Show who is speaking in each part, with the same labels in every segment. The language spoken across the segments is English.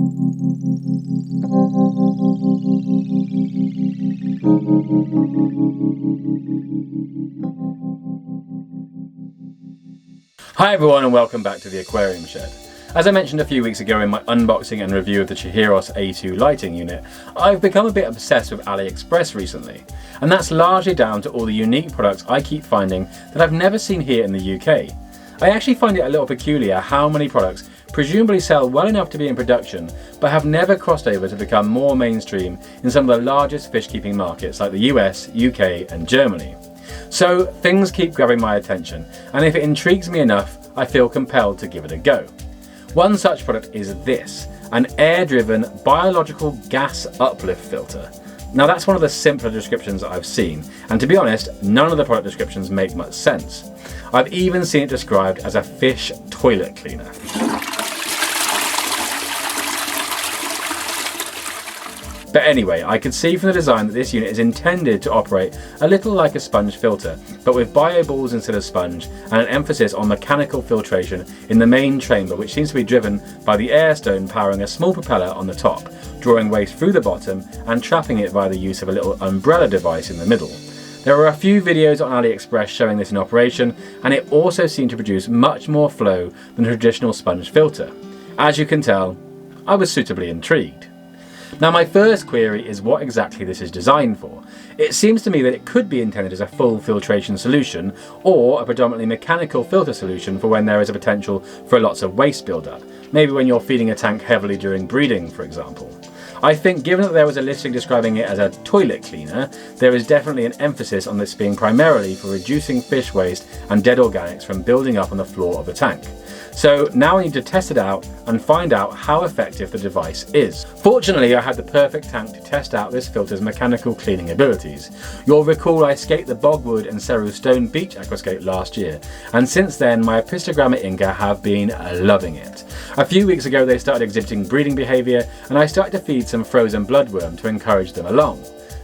Speaker 1: Hi everyone and welcome back to the Aquarium Shed. As I mentioned a few weeks ago in my unboxing and review of the Chihiros A2 lighting unit, I've become a bit obsessed with AliExpress recently. And that's largely down to all the unique products I keep finding that I've never seen here in the UK. I actually find it a little peculiar how many products presumably sell well enough to be in production, but have never crossed over to become more mainstream in some of the largest fish keeping markets like the US, UK and Germany. So things keep grabbing my attention, and if it intrigues me enough, I feel compelled to give it a go. One such product is this, an air-driven biological gas uplift filter. Now that's one of the simpler descriptions that I've seen, and to be honest, none of the product descriptions make much sense. I've even seen it described as a fish toilet cleaner. But anyway, I could see from the design that this unit is intended to operate a little like a sponge filter, but with bio balls instead of sponge and an emphasis on mechanical filtration in the main chamber, which seems to be driven by the air stone powering a small propeller on the top, drawing waste through the bottom and trapping it via the use of a little umbrella device in the middle. There are a few videos on AliExpress showing this in operation, and it also seemed to produce much more flow than a traditional sponge filter. As you can tell, I was suitably intrigued. Now my first query is what exactly this is designed for. It seems to me that it could be intended as a full filtration solution or a predominantly mechanical filter solution for when there is a potential for lots of waste buildup, maybe when you're feeding a tank heavily during breeding, for example. I think given that there was a listing describing it as a toilet cleaner, there is definitely an emphasis on this being primarily for reducing fish waste and dead organics from building up on the floor of the tank. So now I need to test it out and find out how effective the device is. Fortunately, I had the perfect tank to test out this filter's mechanical cleaning abilities. You'll recall I escaped the bogwood and seiryu stone beach aquascape last year, and since then my apistogramma inga have been loving it. A few weeks ago they started exhibiting breeding behaviour, and I started to feed some frozen bloodworm to encourage them along.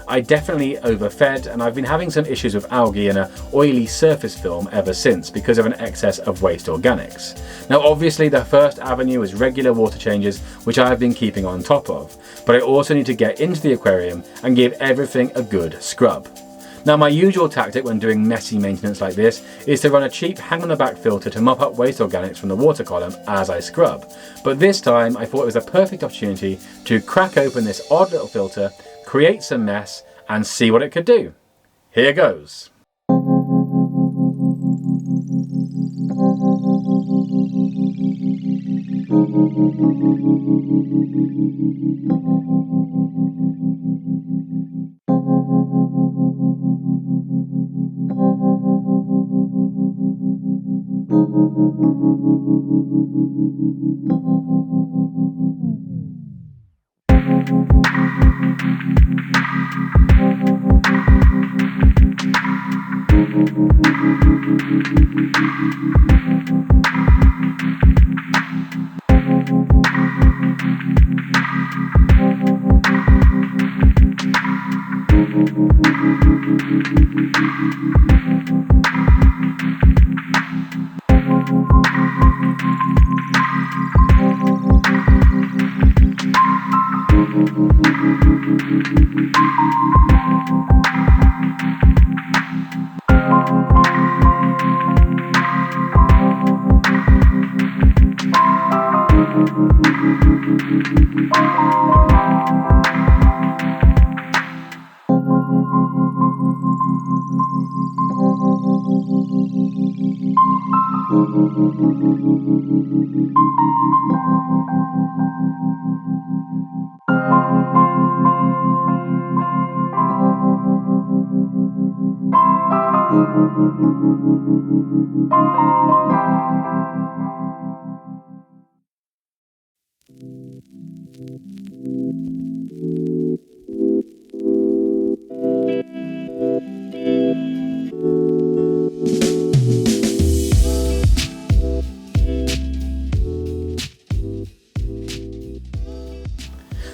Speaker 1: I definitely overfed, and I've been having some issues with algae and an oily surface film ever since because of an excess of waste organics. Now obviously the first avenue is regular water changes, which I have been keeping on top of, but I also need to get into the aquarium and give everything a good scrub. Now my usual tactic when doing messy maintenance like this is to run a cheap hang on the back filter to mop up waste organics from the water column as I scrub, but this time I thought it was a perfect opportunity to crack open this odd little filter, create some mess and see what it could do. Here goes.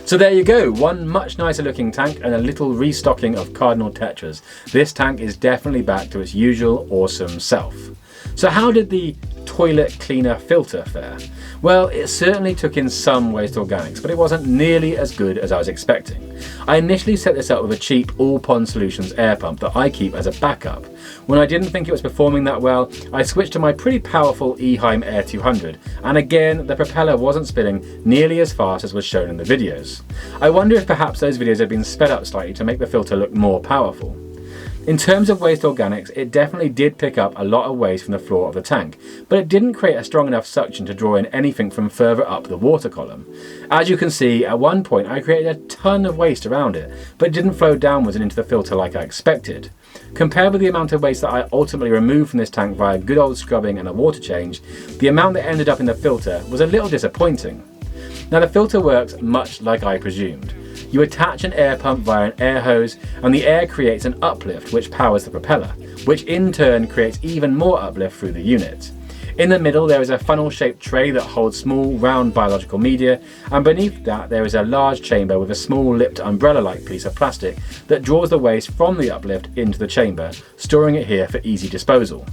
Speaker 1: So there you go, one much nicer looking tank and a little restocking of cardinal tetras. This tank is definitely back to its usual awesome self. So how did the toilet cleaner filter fare? Well, it certainly took in some waste organics, but it wasn't nearly as good as I was expecting. I initially set this up with a cheap All Pond Solutions air pump that I keep as a backup. When I didn't think it was performing that well, I switched to my pretty powerful Eheim Air 200, and again, the propeller wasn't spinning nearly as fast as was shown in the videos. I wonder if perhaps those videos had been sped up slightly to make the filter look more powerful. In terms of waste organics, it definitely did pick up a lot of waste from the floor of the tank, but it didn't create a strong enough suction to draw in anything from further up the water column. As you can see, at one point I created a ton of waste around it, but it didn't flow downwards and into the filter like I expected. Compared with the amount of waste that I ultimately removed from this tank via good old scrubbing and a water change, the amount that ended up in the filter was a little disappointing. Now the filter works much like I presumed. You attach an air pump via an air hose and the air creates an uplift which powers the propeller, which in turn creates even more uplift through the unit. In the middle there is a funnel shaped tray that holds small round biological media, and beneath that there is a large chamber with a small lipped umbrella like piece of plastic that draws the waste from the uplift into the chamber, storing it here for easy disposal.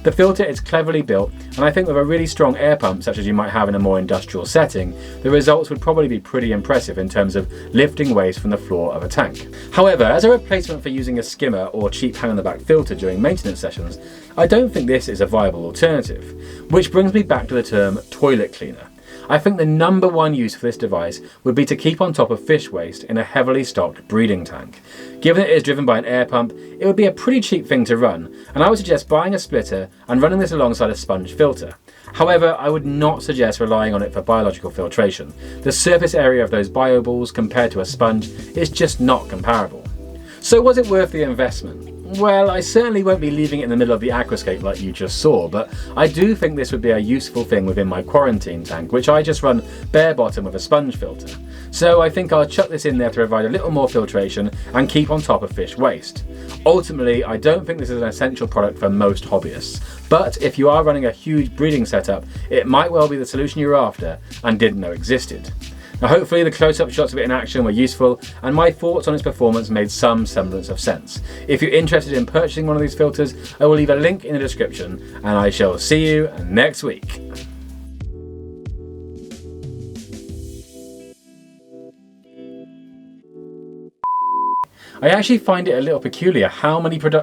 Speaker 1: The filter is cleverly built, and I think with a really strong air pump such as you might have in a more industrial setting, the results would probably be pretty impressive in terms of lifting waste from the floor of a tank. However, as a replacement for using a skimmer or cheap hang-on-the-back filter during maintenance sessions, I don't think this is a viable alternative. Which brings me back to the term toilet cleaner. I think the number one use for this device would be to keep on top of fish waste in a heavily stocked breeding tank. Given it is driven by an air pump, it would be a pretty cheap thing to run, and I would suggest buying a splitter and running this alongside a sponge filter. However, I would not suggest relying on it for biological filtration. The surface area of those bio balls compared to a sponge is just not comparable. So was it worth the investment? Well, I certainly won't be leaving it in the middle of the aquascape like you just saw, but I do think this would be a useful thing within my quarantine tank, which I just run bare bottom with a sponge filter. So I think I'll chuck this in there to provide a little more filtration and keep on top of fish waste. Ultimately, I don't think this is an essential product for most hobbyists, but if you are running a huge breeding setup, it might well be the solution you're after and didn't know existed. Now hopefully the close-up shots of it in action were useful and my thoughts on its performance made some semblance of sense. If you're interested in purchasing one of these filters, I will leave a link in the description and I shall see you next week. I actually find it a little peculiar how many products